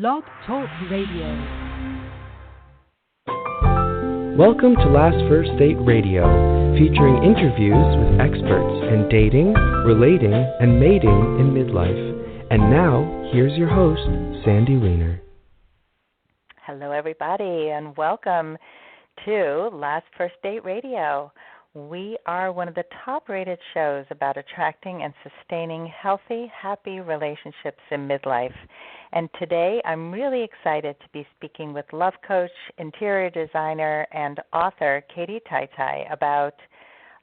Blog Talk Radio. Welcome to Last First Date Radio, featuring interviews with experts in dating, relating, and mating in midlife. And now, here's your host, Sandy Weiner. Hello, everybody, and welcome to Last First Date Radio. We are one of the top-rated shows about attracting and sustaining healthy, happy relationships in midlife. And today I'm really excited to be speaking with love coach, interior designer, and author Katie Tai about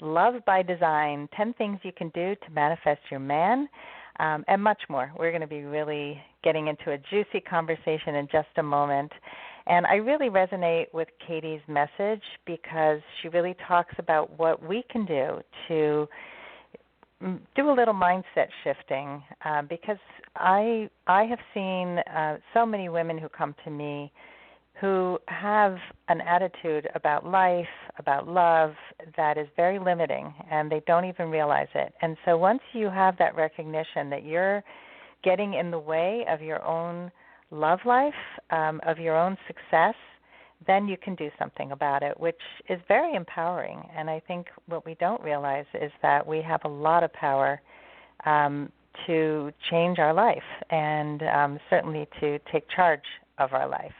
Love by Design, 10 things you can do to manifest your man, and much more. We're going to be really getting into a juicy conversation in just a moment. And I really resonate with Katie's message because she really talks about what we can do to do a little mindset shifting, because I have seen so many women who come to me who have an attitude about life, about love, that is very limiting, and they don't even realize it. And so once you have that recognition that you're getting in the way of your own love life, of your own success, then you can do something about it, which is very empowering. And I think what we don't realize is that we have a lot of power to change our life and certainly to take charge of our life.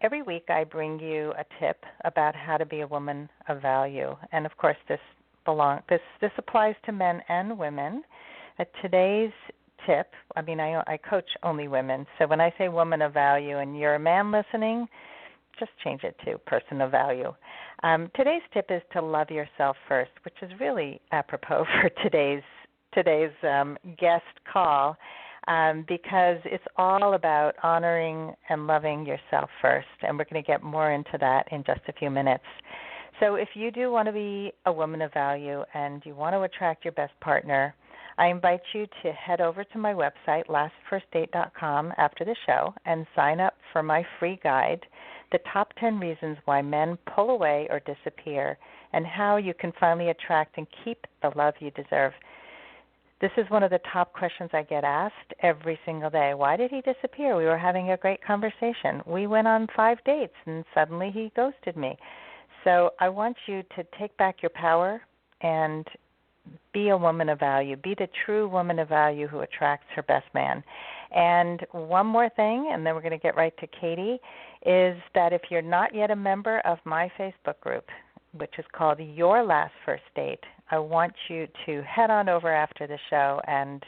Every week I bring you a tip about how to be a woman of value. And, of course, this applies to men and women. Today's tip, I coach only women, so when I say woman of value and you're a man listening, just change it to person of value. Today's tip is to love yourself first, which is really apropos for today's guest call, because it's all about honoring and loving yourself first, and we're going to get more into that in just a few minutes. So if you do want to be a woman of value and you want to attract your best partner, I invite you to head over to my website, lastfirstdate.com, after the show and sign up for my free guide, The Top 10 Reasons Why Men Pull Away or Disappear, and how you can finally attract and keep the love you deserve. This is one of the top questions I get asked every single day. Why did he disappear? We were having a great conversation. We went on 5 dates, and suddenly he ghosted me. So I want you to take back your power and be a woman of value. Be the true woman of value who attracts her best man. And one more thing, and then we're going to get right to Katie, is that if you're not yet a member of my Facebook group, which is called Your Last First Date, I want you to head on over after the show and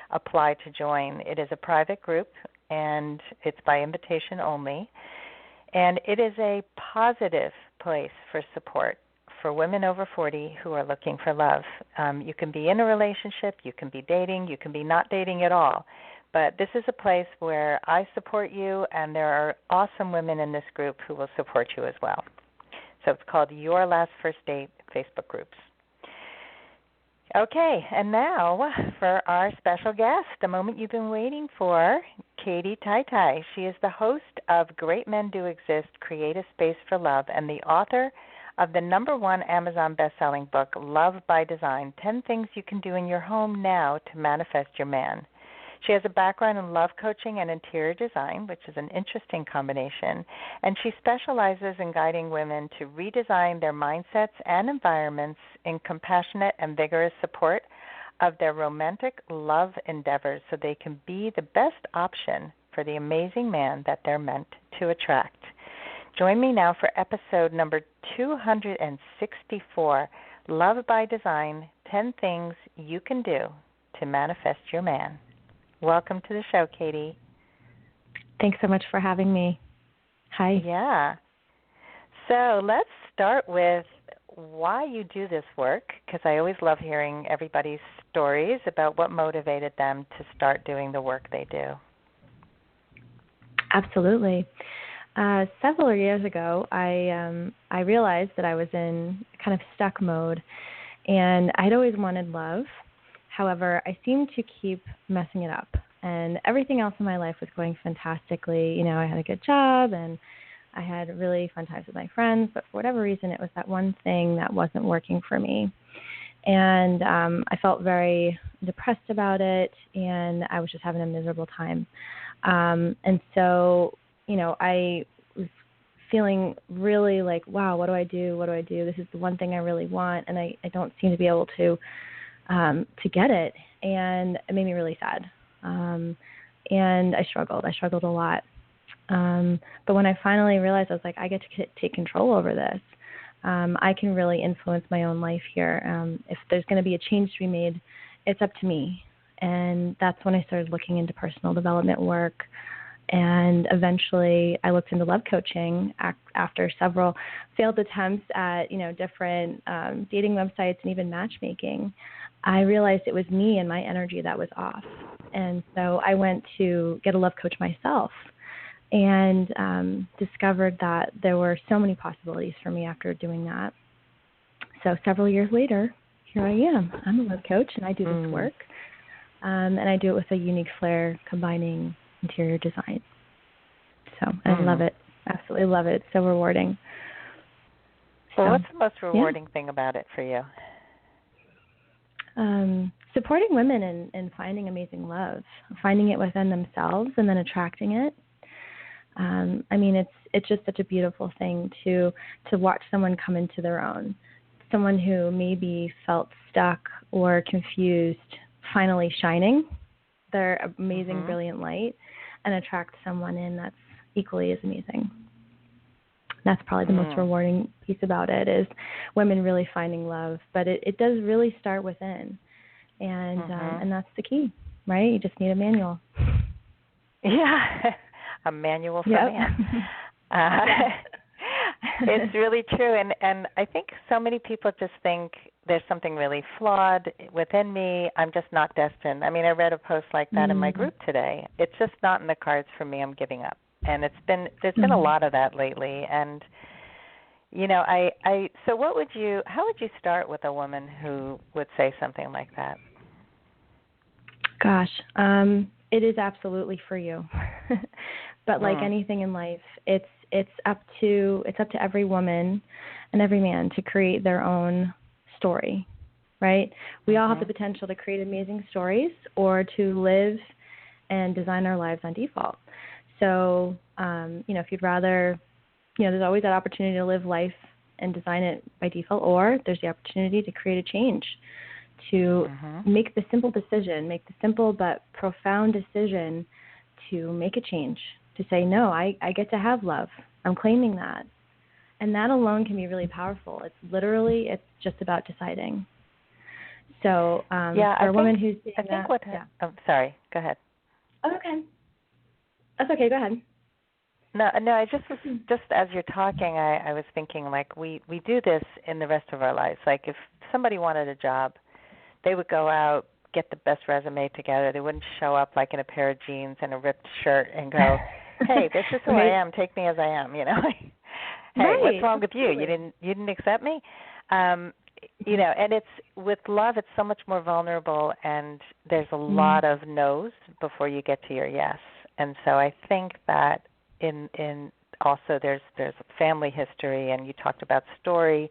apply to join. It is a private group, and it's by invitation only. And it is a positive place for support for women over 40 who are looking for love. You can be in a relationship, you can be dating, you can be not dating at all. But this is a place where I support you, and there are awesome women in this group who will support you as well. So it's called Your Last First Date Facebook groups. Okay, and now for our special guest, the moment you've been waiting for, Katie Tai. She is the host of Great Men Do Exist, Create a Space for Love, and the author of the #1 Amazon best-selling book, Love by Design, 10 Things You Can Do in Your Home Now to Manifest Your Man. She has a background in love coaching and interior design, which is an interesting combination, and she specializes in guiding women to redesign their mindsets and environments in compassionate and vigorous support of their romantic love endeavors so they can be the best option for the amazing man that they're meant to attract. Join me now for episode number 264, Love by Design, 10 Things You Can Do to Manifest Your Man. Welcome to the show, Katie. Thanks so much for having me. Hi. Yeah. So let's start with why you do this work, because I always love hearing everybody's stories about what motivated them to start doing the work they do. Absolutely. Several years ago, I realized that I was in kind of stuck mode, and I'd always wanted love. However, I seemed to keep messing it up, and everything else in my life was going fantastically. You know, I had a good job, and I had really fun times with my friends, but for whatever reason, it was that one thing that wasn't working for me. And I felt very depressed about it, and I was just having a miserable time. And so, I was feeling really like, wow, what do I do? What do I do? This is the one thing I really want, and I don't seem to be able to get it. And it made me really sad. And I struggled a lot. But when I finally realized, I was like, I get to take control over this. I can really influence my own life here. If there's going to be a change to be made, it's up to me. And that's when I started looking into personal development work. And eventually I looked into love coaching after several failed attempts at, different dating websites and even matchmaking. I realized it was me and my energy that was off. And so I went to get a love coach myself and discovered that there were so many possibilities for me after doing that. So several years later, here I am. I'm a love coach, and I do this work. And I do it with a unique flair combining interior design. So I love it. Absolutely love it. It's so rewarding. Well, what's the most rewarding thing about it for you? Supporting women in finding amazing love, finding it within themselves and then attracting it. It's just such a beautiful thing to watch someone come into their own, someone who maybe felt stuck or confused, finally shining their amazing, brilliant light, and attract someone in that's equally as amazing. That's probably the most rewarding piece about it, is women really finding love. But it does really start within, and that's the key, right? You just need a manual. Yeah, a manual for man. It's really true, and I think so many people just think there's something really flawed within me. I'm just not destined. I mean, I read a post like that in my group today. It's just not in the cards for me. I'm giving up, and there's been a lot of that lately. And so how would you start with a woman who would say something like that? Gosh, it is absolutely for you. But like anything in life, it's up to every woman and every man to create their own story, right? We all have the potential to create amazing stories or to live and design our lives on default. So, if you'd rather, there's always that opportunity to live life and design it by default, or there's the opportunity to create a change, to make the simple but profound decision to make a change, to say, no, I get to have love. I'm claiming that. And that alone can be really powerful. It's just about deciding. So for a woman who's doing that. I'm sorry, go ahead. Oh, okay. That's okay, go ahead. No, I just as you're talking, I was thinking, like, we do this in the rest of our lives. Like, if somebody wanted a job, they would go out, get the best resume together. They wouldn't show up like in a pair of jeans and a ripped shirt and go, hey, this is who I am. Take me as I am, Hey, what's wrong with you? You didn't accept me? And it's with love, it's so much more vulnerable, and there's a lot of no's before you get to your yes. And so I think that in also there's family history, and you talked about story.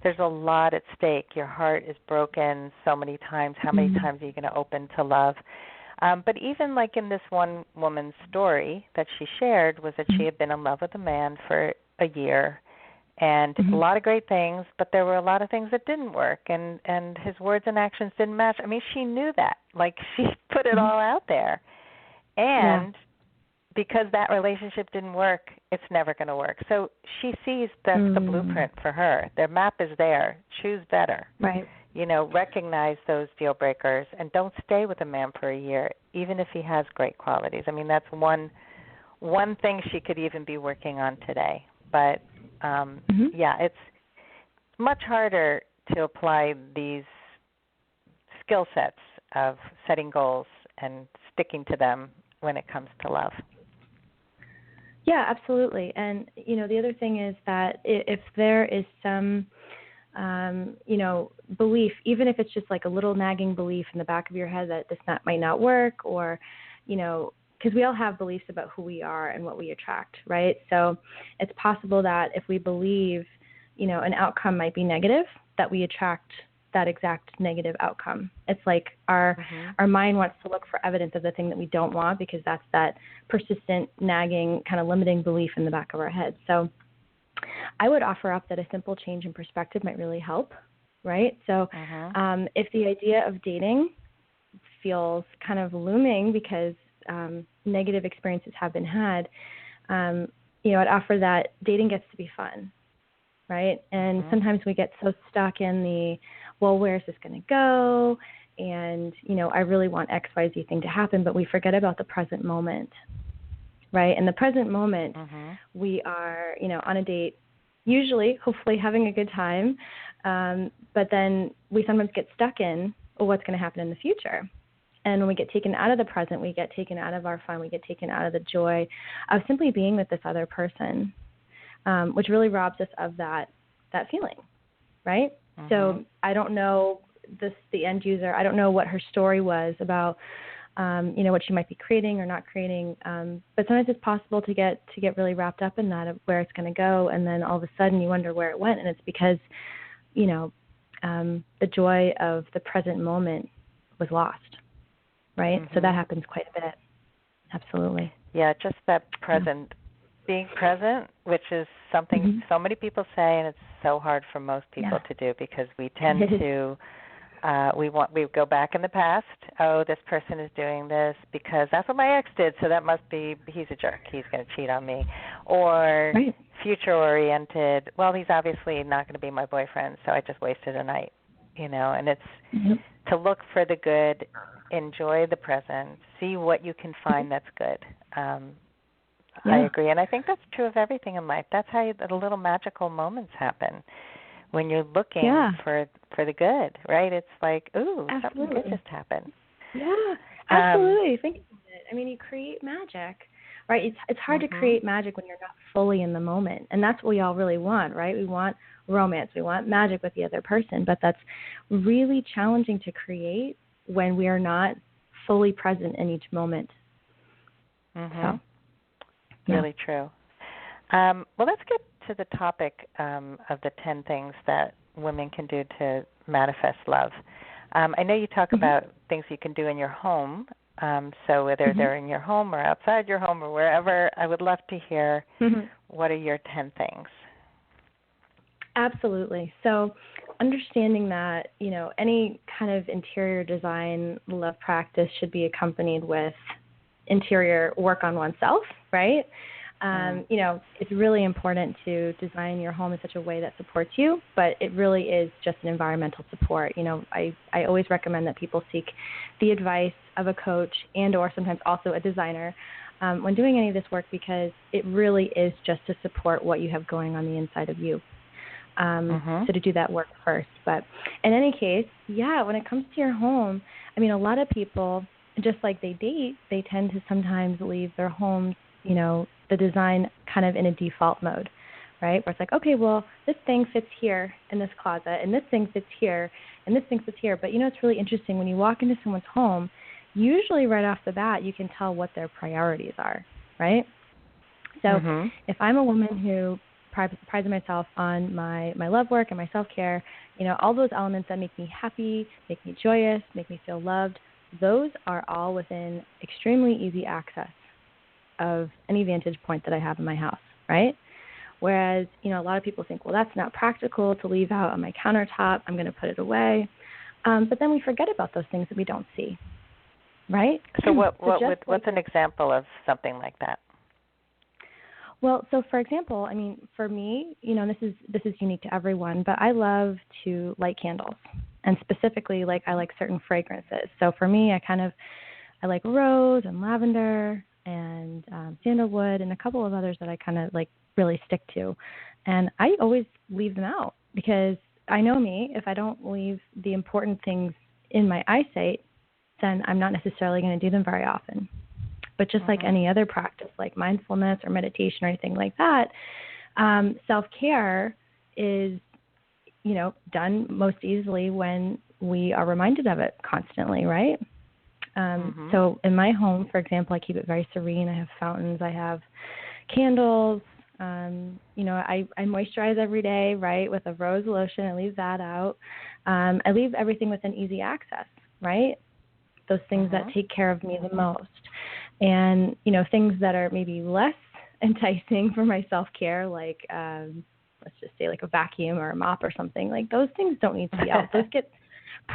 There's a lot at stake. Your heart is broken so many times. How many times are you going to open to love? But even like in this one woman's story that she shared was that she had been in love with a man for a year, and a lot of great things, but there were a lot of things that didn't work, and his words and actions didn't match. I mean, she knew that. Like, she put it all out there. And because that relationship didn't work, it's never going to work. So she sees that's the blueprint for her. Their map is there. Choose better. Right. Recognize those deal breakers, and don't stay with a man for a year, even if he has great qualities. I mean, that's one thing she could even be working on today. But, it's much harder to apply these skill sets of setting goals and sticking to them when it comes to love. Yeah, absolutely. And, the other thing is that if there is some, belief, even if it's just like a little nagging belief in the back of your head that this might not work, or, because we all have beliefs about who we are and what we attract, right? So it's possible that if we believe, an outcome might be negative, that we attract that exact negative outcome. It's like our mind wants to look for evidence of the thing that we don't want, because that's that persistent, nagging, kind of limiting belief in the back of our head. So I would offer up that a simple change in perspective might really help, right? So if the idea of dating feels kind of looming because negative experiences have been had, I'd offer that dating gets to be fun, right? And sometimes we get so stuck in the, well, where's this going to go? And, I really want X, Y, Z thing to happen, but we forget about the present moment, right? In the present moment, we are, on a date, usually, hopefully having a good time, but then we sometimes get stuck in, well, what's going to happen in the future? And when we get taken out of the present, we get taken out of our fun, we get taken out of the joy of simply being with this other person, which really robs us of that feeling, right? So I don't know the end user, I don't know what her story was about, what she might be creating or not creating, but sometimes it's possible to get really wrapped up in that, of where it's going to go, and then all of a sudden you wonder where it went, and it's because, the joy of the present moment was lost. Right? So that happens quite a bit. Absolutely. Yeah, just that being present, which is something so many people say, and it's so hard for most people to do, because we tend to, we go back in the past. Oh, this person is doing this because that's what my ex did, so that must be, he's a jerk, he's going to cheat on me. Or future-oriented, well, he's obviously not going to be my boyfriend, so I just wasted a night, and it's to look for the good, enjoy the present, see what you can find that's good. I agree, and I think that's true of everything in life. That's how the little magical moments happen, when you're looking for the good, right? It's like, ooh, something good just happened. Yeah, absolutely. Think about it. I mean, you create magic, right? It's hard to create magic when you're not fully in the moment, and that's what we all really want, right? We want romance, we want magic with the other person, but that's really challenging to create when we are not fully present in each moment. So, really true. Well, let's get to the topic of the 10 things that women can do to manifest love. I know you talk about things you can do in your home, so whether they're in your home or outside your home or wherever, I would love to hear what are your 10 things. Absolutely. So understanding that, any kind of interior design love practice should be accompanied with interior work on oneself, right? It's really important to design your home in such a way that supports you, but it really is just an environmental support. I always recommend that people seek the advice of a coach and or sometimes also a designer when doing any of this work, because it really is just to support what you have going on the inside of you. So to do that work first. But in any case, when it comes to your home, I mean, a lot of people, just like they date, they tend to sometimes leave their homes, the design kind of in a default mode, right? Where it's like, okay, well, this thing fits here in this closet, and this thing fits here, and this thing fits here. But, it's really interesting. When you walk into someone's home, usually right off the bat, you can tell what their priorities are, right? So if I'm a woman who prides myself on my love work and my self-care, all those elements that make me happy, make me joyous, make me feel loved, those are all within extremely easy access of any vantage point that I have in my house, right? Whereas, a lot of people think, well, that's not practical to leave out on my countertop, I'm going to put it away. But then we forget about those things that we don't see, right? So what's an example of something like that? Well, so for example, I mean, for me, this is unique to everyone, but I love to light candles, and specifically, I like certain fragrances. So for me, I like rose and lavender and sandalwood and a couple of others that I kind of really stick to, and I always leave them out because I know me. If I don't leave the important things in my eyesight, then I'm not necessarily going to do them very often. But just like any other practice, like mindfulness or meditation or anything like that, self-care is, done most easily when we are reminded of it constantly, right? So in my home, for example, I keep it very serene. I have fountains. I have candles. I moisturize every day, right, with a rose lotion. I leave that out. I leave everything within easy access, right? Those things that take care of me the most. And, things that are maybe less enticing for my self-care, like let's just say like a vacuum or a mop or something, like those things don't need to be out. Those get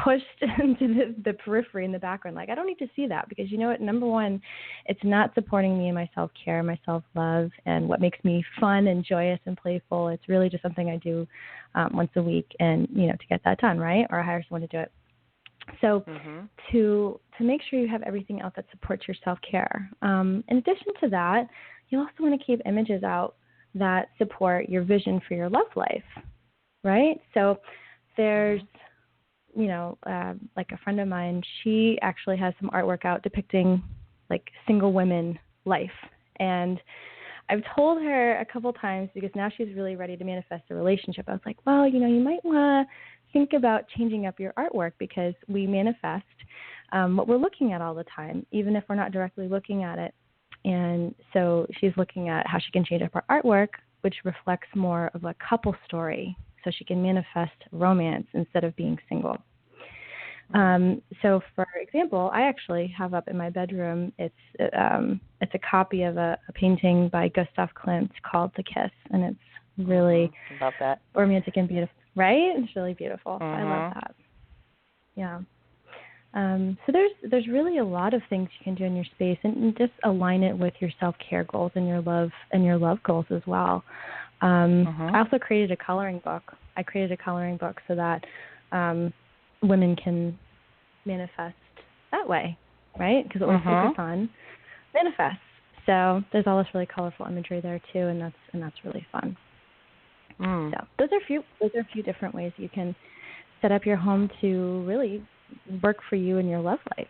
pushed into the periphery in the background. Like, I don't need to see that because, you know what, number one, it's not supporting me in my self-care, my self-love, and what makes me fun and joyous and playful. It's really just something I do once a week and, to get that done, right? Or I hire someone to do it. So to make sure you have everything else that supports your self-care. In addition to that, you also want to keep images out that support your vision for your love life, right? So there's, like a friend of mine, she actually has some artwork out depicting like single women life. And I've told her a couple times because now she's really ready to manifest a relationship. I was like, well, you might want to think about changing up your artwork because we manifest what we're looking at all the time, even if we're not directly looking at it. And so she's looking at how she can change up her artwork, which reflects more of a couple story, so she can manifest romance instead of being single. So, for example, I actually have up in my bedroom, it's a copy of a painting by Gustav Klimt called The Kiss, and it's really love that. Romantic and beautiful, right? It's really beautiful. I love that. Yeah. So there's really a lot of things you can do in your space, and just align it with your self-care goals and your love goals as well. I also created a coloring book. I created a coloring book so that women can manifest that way, right? Because what we focus on manifests. So there's all this really colorful imagery there too, and that's really fun. So those are a few different ways you can set up your home to really work for you in your love life.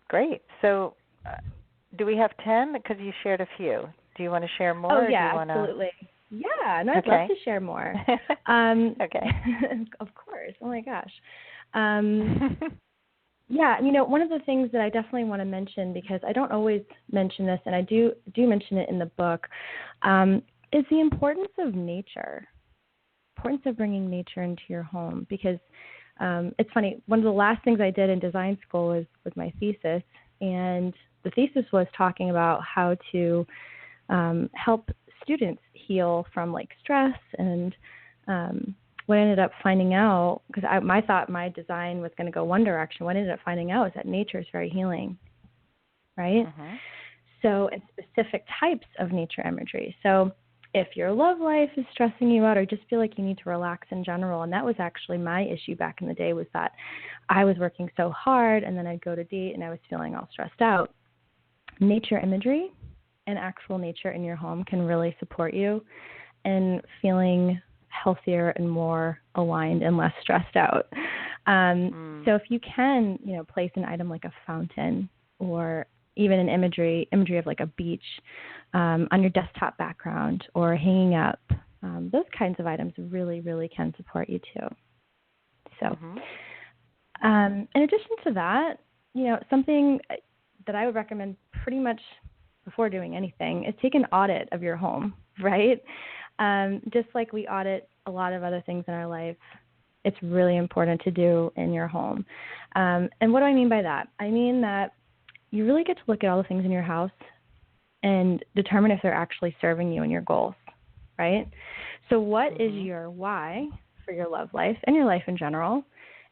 Great. So do we have 10? Because you shared a few. Do you want to share more? Oh, yeah, absolutely. Yeah, no, I'd love to share more. Okay. Of course. Oh, my gosh. Yeah, one of the things that I definitely want to mention, because I don't always mention this, and I do mention it in the book, is the importance of nature. Importance of bringing nature into your home, because it's funny, one of the last things I did in design school was my thesis, and the thesis was talking about how to help students heal from like stress. And what I ended up finding out, because I thought my design was going to go one direction, what I ended up finding out is that nature is very healing, right? So, and specific types of nature imagery. So if your love life is stressing you out, or just feel like you need to relax in general, and that was actually my issue back in the day, was that I was working so hard and then I'd go to date and I was feeling all stressed out. Nature imagery and actual nature in your home can really support you in feeling healthier and more aligned and less stressed out. So if you can, place an item like a fountain, or even an imagery of like a beach on your desktop background, or hanging up, those kinds of items really, really can support you too. So in addition to that, something that I would recommend pretty much before doing anything is take an audit of your home, right? Just like we audit a lot of other things in our life, it's really important to do in your home. And what do I mean by that? I mean that you really get to look at all the things in your house and determine if they're actually serving you and your goals, right? So what is your why for your love life and your life in general?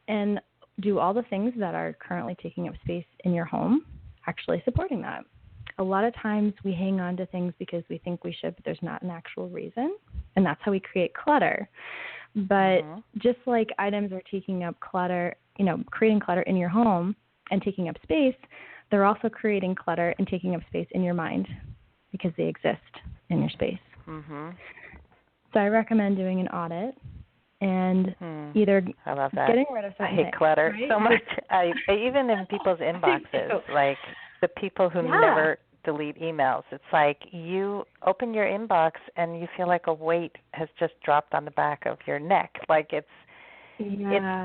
And do all the things that are currently taking up space in your home actually supporting that? A lot of times we hang on to things because we think we should, but there's not an actual reason. And that's how we create clutter. But just like items are taking up clutter, creating clutter in your home and taking up space, they're also creating clutter and taking up space in your mind because they exist in your space. So I recommend doing an audit and either getting rid of something. I hate clutter so much. I even in people's inboxes, like the people who never delete emails, it's like you open your inbox and you feel like a weight has just dropped on the back of your neck. Like it's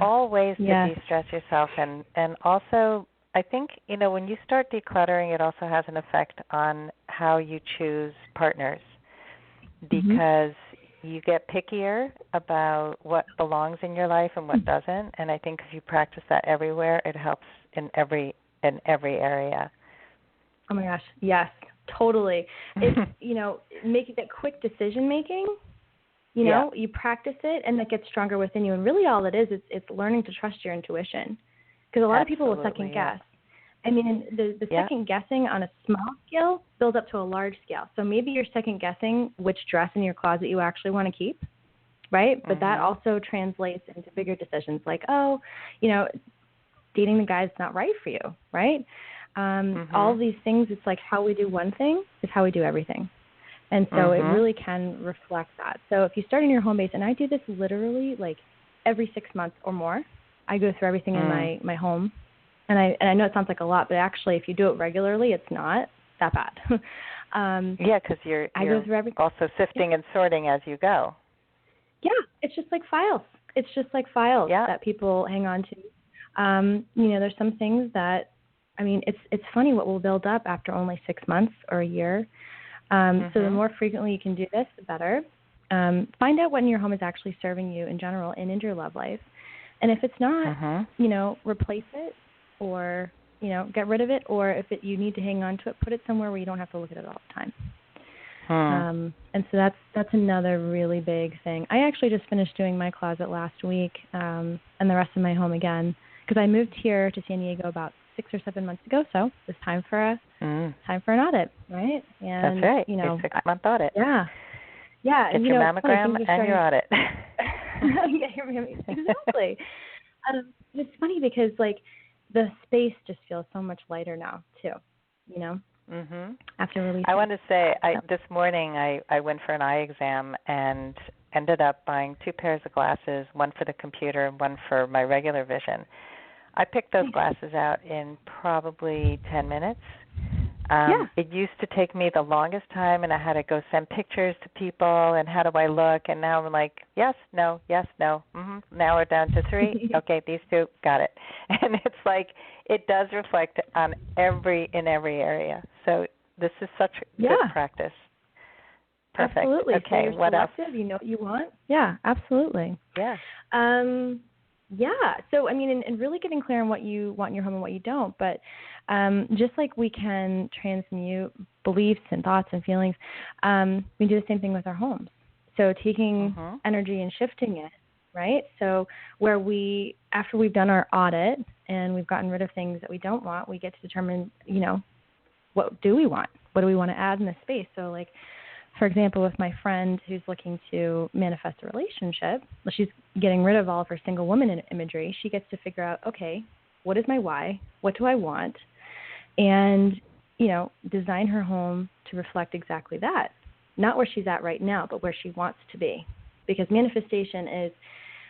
all ways to de-stress yourself. And also, I think, when you start decluttering, it also has an effect on how you choose partners, because you get pickier about what belongs in your life and what doesn't. And I think if you practice that everywhere, it helps in every area. Oh my gosh, yes, totally. It's, making that quick decision making, you practice it and that gets stronger within you. And really all it is, it's learning to trust your intuition. Because a lot of people will second guess. I mean, the second guessing on a small scale builds up to a large scale. So maybe you're second guessing which dress in your closet you actually want to keep, right? But that also translates into bigger decisions like, dating the guy that's not right for you, right? All of these things, it's like how we do one thing is how we do everything. And so it really can reflect that. So if you start in your home base, and I do this literally like every 6 months or more, I go through everything in my home. And I know it sounds like a lot, but actually if you do it regularly, it's not that bad. Because you're go through also sifting and sorting as you go. Yeah, it's just like files. It's just like files that people hang on to. There's some things that, it's funny what will build up after only 6 months or a year. So the more frequently you can do this, the better. Find out what in your home is actually serving you in general and in your love life. And if it's not, replace it or, get rid of it. Or if you need to hang on to it, put it somewhere where you don't have to look at it all the time. And so that's another really big thing. I actually just finished doing my closet last week and the rest of my home again because I moved here to San Diego about 6 or 7 months ago. So it's time for an audit, right? And, that's right. A 6-month audit. Yeah. Get your mammogram and your audit. Exactly. It's funny because the space just feels so much lighter now too, after releasing. I want to say this morning I went for an eye exam and ended up buying 2 pairs of glasses, one for the computer and one for my regular vision. I picked those glasses out in probably 10 minutes. It used to take me the longest time, and I had to go send pictures to people, and how do I look? And now I'm like, yes, no. Now we're down to 3. Okay, these 2, got it. And it's like it does reflect on every area. So this is such good practice. Perfect. Absolutely. Okay, so what else? You know what you want? Yeah, absolutely. Yeah. So, and really getting clear on what you want in your home and what you don't. But just like we can transmute beliefs and thoughts and feelings, we do the same thing with our homes. So taking energy and shifting it, right? So where after we've done our audit and we've gotten rid of things that we don't want, we get to determine, what do we want? What do we want to add in this space? So for example, with my friend who's looking to manifest a relationship, she's getting rid of all of her single woman imagery. She gets to figure out, okay, what is my why? What do I want? And, design her home to reflect exactly that. Not where she's at right now, but where she wants to be. Because manifestation is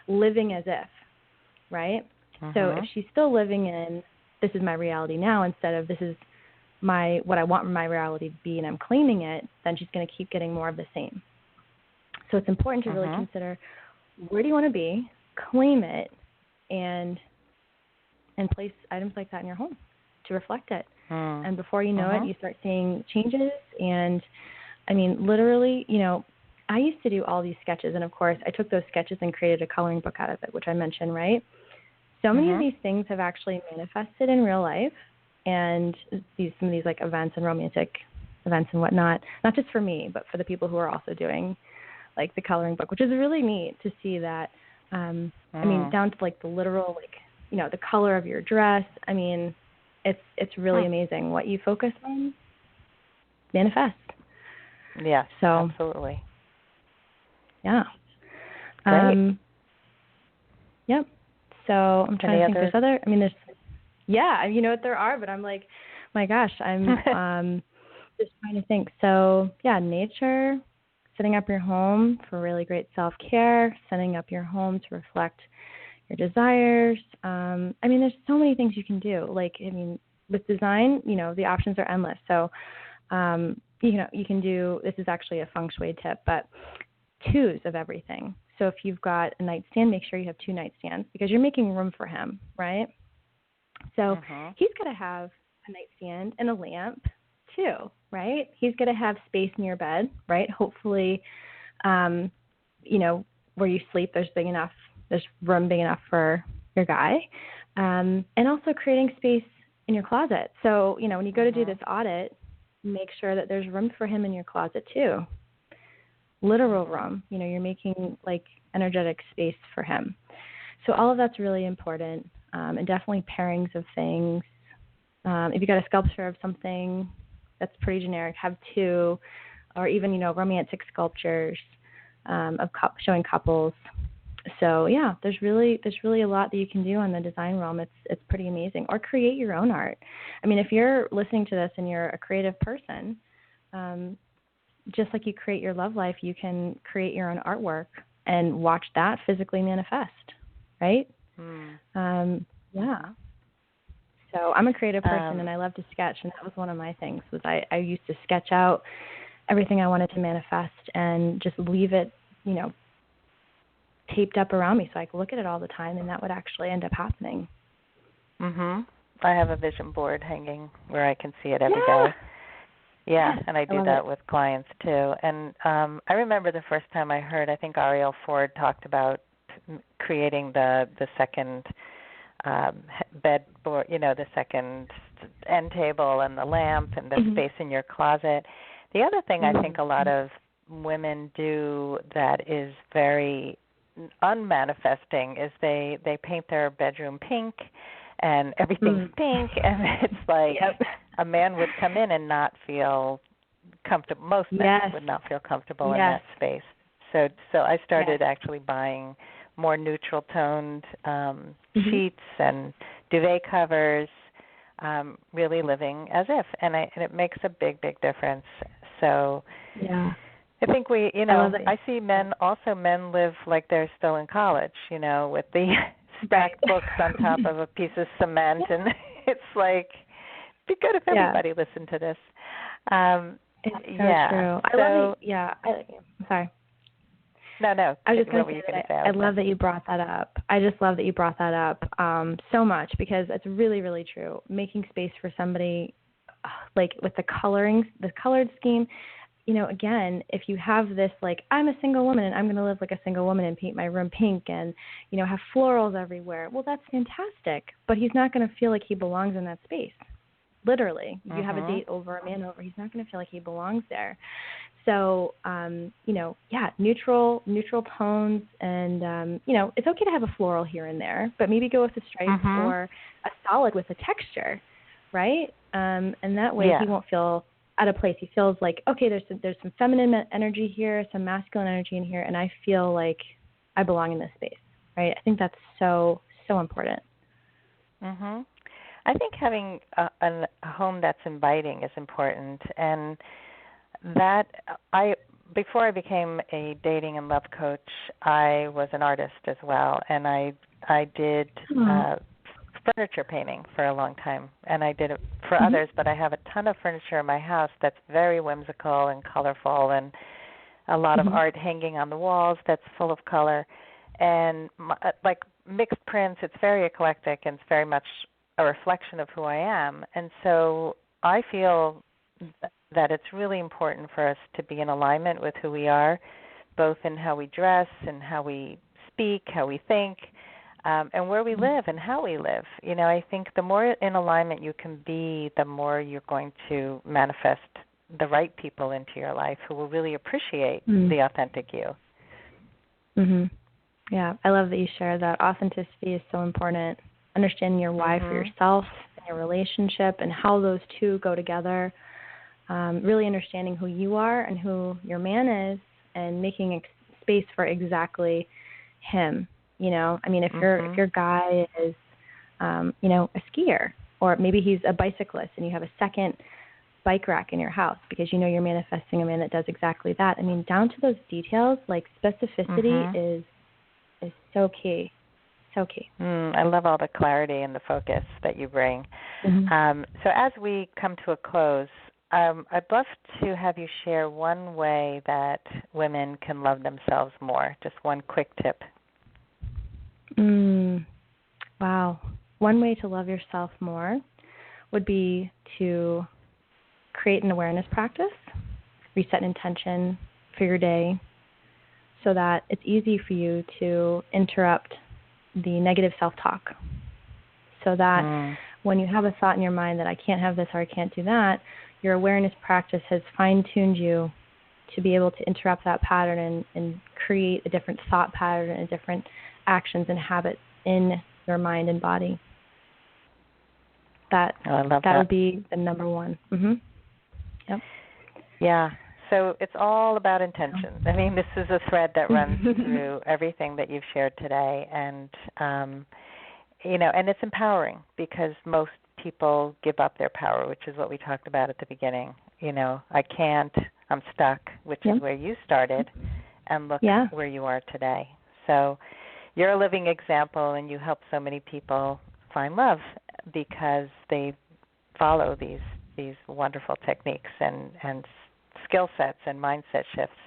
living as if, right? So if she's still living in, this is my reality now, instead of this is what I want my reality to be and I'm claiming it, then she's going to keep getting more of the same. So it's important to really consider, where do you want to be, claim it, and place items like that in your home to reflect it. And before you know it, you start seeing changes. And literally, I used to do all these sketches, and of course I took those sketches and created a coloring book out of it, which I mentioned, right? So many of these things have actually manifested in real life. And some of these events and romantic events and whatnot, not just for me, but for the people who are also doing the coloring book, which is really neat to see that. Down to the literal, the color of your dress. It's really amazing what you focus on. Manifest. Yeah. So absolutely. Yeah. Great. Yep. So I'm trying to think. There's other. There's. Yeah, there are, but I'm like, my gosh, I'm just trying to think. So, nature, setting up your home for really great self-care, setting up your home to reflect your desires. There's so many things you can do. With design, the options are endless. So, you can do, this is actually a feng shui tip, but 2s of everything. So if you've got a nightstand, make sure you have 2 nightstands because you're making room for him, right? So he's got to have a nightstand and a lamp too, right? He's going to have space in your bed, right? Hopefully, where you sleep, there's room big enough for your guy. And also creating space in your closet. So, when you go to do this audit, make sure that there's room for him in your closet too. Literal room. You're making like energetic space for him. So all of that's really important. And definitely pairings of things. If you got a sculpture of something that's pretty generic, have two, or even, romantic sculptures of showing couples. So yeah, there's really a lot that you can do on the design realm. It's pretty amazing. Or create your own art. I mean, if you're listening to this and you're a creative person, just like you create your love life, you can create your own artwork and watch that physically manifest, right? Yeah. So I'm a creative person and I love to sketch, and that was one of my things. Was I used to sketch out everything I wanted to manifest and just leave it, taped up around me so I could look at it all the time, and that would actually end up happening. I have a vision board hanging where I can see it every day. Yeah, and I do that with clients too. And I remember the first time I heard, I think Ariel Ford talked about creating the second bed board, the second end table and the lamp and the space in your closet. The other thing I think a lot of women do that is very unmanifesting is they paint their bedroom pink and everything's pink, and it's like a man would come in and not feel comfortable. Most men would not feel comfortable in that space. So I started actually buying more neutral toned sheets and duvet covers, really living as if, and it makes a big difference. So I think I see men live like they're still in college, with the stacked books on top of a piece of cement, and it's like, it'd be good if everybody listened to this. It's so true. I love it. Sorry. No. I was just going to say, I love that you brought that up. I just love that you brought that up so much, because it's really, really true. Making space for somebody, like with the colored scheme, again, if you have this, like, I'm a single woman and I'm going to live like a single woman and paint my room pink and, have florals everywhere, well, that's fantastic. But he's not going to feel like he belongs in that space. Literally. If you have a date over, a man over, he's not going to feel like he belongs there. So, neutral tones, and, it's okay to have a floral here and there, but maybe go with a stripe or a solid with a texture, right? And that way he won't feel out of place. He feels like, okay, there's some feminine energy here, some masculine energy in here, and I feel like I belong in this space, right? I think that's so, so important. I think having a home that's inviting is important, and that before I became a dating and love coach, I was an artist as well, and I did furniture painting for a long time, and I did it for others, but I have a ton of furniture in my house that's very whimsical and colorful, and a lot of art hanging on the walls that's full of color, and like mixed prints. It's very eclectic, and it's very much a reflection of who I am. And so I feel that it's really important for us to be in alignment with who we are, both in how we dress and how we speak, how we think, and where we live and how we live. I think the more in alignment you can be, the more you're going to manifest the right people into your life who will really appreciate the authentic you. Yeah, I love that you share that. Authenticity is so important. Understanding your why for yourself and your relationship and how those two go together. Really understanding who you are and who your man is, and making space for exactly him. I mean, if your guy is, a skier, or maybe he's a bicyclist, and you have a second bike rack in your house because you're manifesting a man that does exactly that. I mean, down to those details, like specificity is so key. So key. I love all the clarity and the focus that you bring. So as we come to a close, I'd love to have you share one way that women can love themselves more. Just one quick tip. Wow. One way to love yourself more would be to create an awareness practice, reset an intention for your day, so that it's easy for you to interrupt the negative self-talk. So that when you have a thought in your mind that I can't have this or I can't do that, your awareness practice has fine-tuned you to be able to interrupt that pattern and create a different thought pattern and different actions and habits in your mind and body. That would be the number one. Yep. Yeah. So it's all about intention. I mean, this is a thread that runs through everything that you've shared today, and and it's empowering because most people give up their power, which is what we talked about at the beginning. I can't, I'm stuck, which is where you started, and look where you are today. So you're a living example, and you help so many people find love because they follow these wonderful techniques and skill sets and mindset shifts.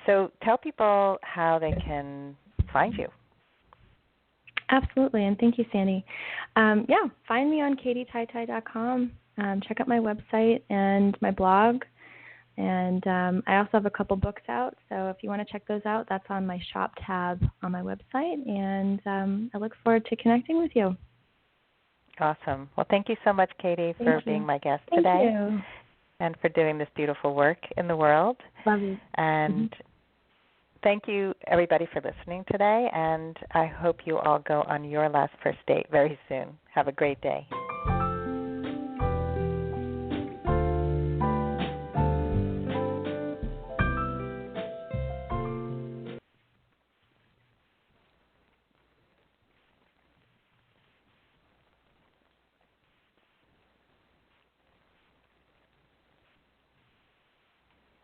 So tell people how they can find you. Absolutely, and thank you, Sandy. Find me on katietaitai.com. Check out my website and my blog. And I also have a couple books out, so if you want to check those out, that's on my shop tab on my website. And I look forward to connecting with you. Awesome. Well, thank you so much, Katie, for being my guest today. Thank you. And for doing this beautiful work in the world. Love you. And thank you, everybody, for listening today. And I hope you all go on your last first date very soon. Have a great day.